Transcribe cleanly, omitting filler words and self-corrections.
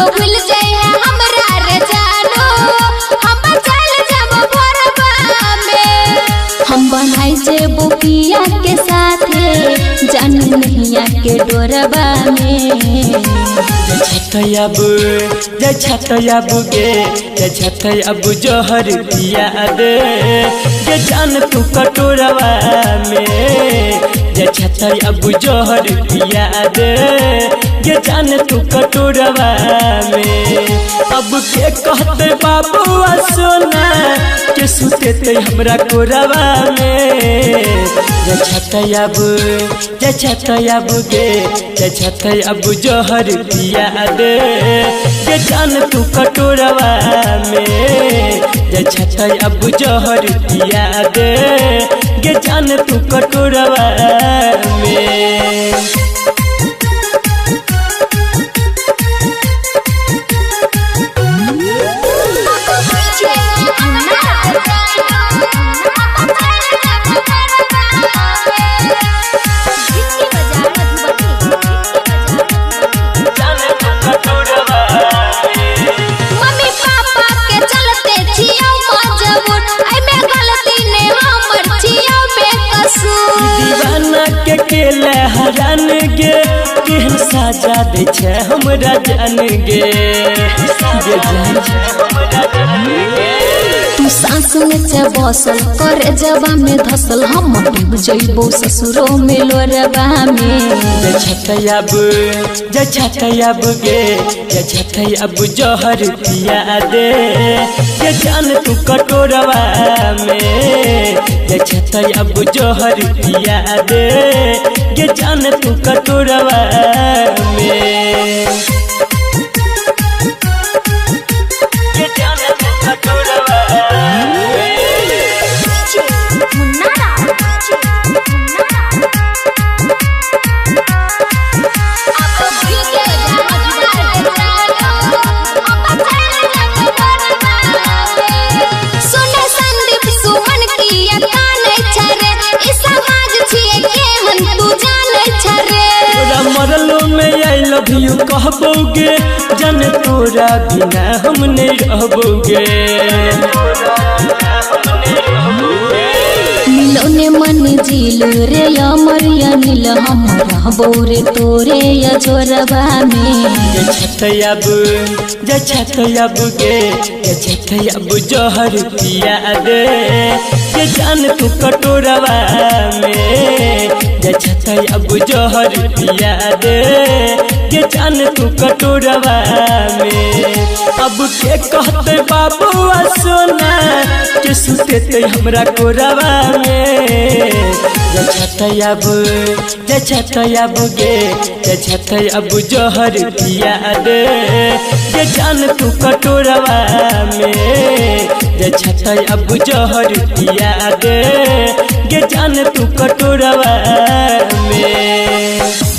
हमरो भूल जाए हमरा रे जानो हम चल जब भोरबा में हम बनाई जे बोपिया के साथे जान नहिया के डोरबा में छतयाब जोहर पिया दे जे जान तू कटोरवा में छतयाब जोहर पिया दे जे जान तू कटोरवा में अब के कहते बाबू सोना के सुते ते हमरा कोरवा में छतयाब जोहर पिया दे जे जान तू कटोरवा में छतयाब जोहर पिया दे जे जान तू कटोरवा में केले हरान गे केहन साजा दे छे हमरा जान गे तू सांस में चे बसल कर जबा में धसल हम डूब जइबो ससुरो में लोरबा में छतयाब जोहर पिया दे जे जान तू कटोरवा में छतयाब जोहर पिया दे जे जान तू कटोरवा में मरलो में आई लव यू कहबोगे जन तोरा बिना हम नहीं रहबोगे मिलोने मन जिल रे अमरिया नील हम रहबो रे तोरे या जोरबा में छतयाब जोहर पिया दे जे जान तू कटोरवा में छतयाब जोहर पिया दे जे जान तू कटोरवा में अब के कहते बाबू सोना के सुते ते हमरा कोरवा में छतयाब जोहर पिया दे जे जान तू कटोरवा में छतयाब जोहर पिया दे जे जान तू कटोरवा में।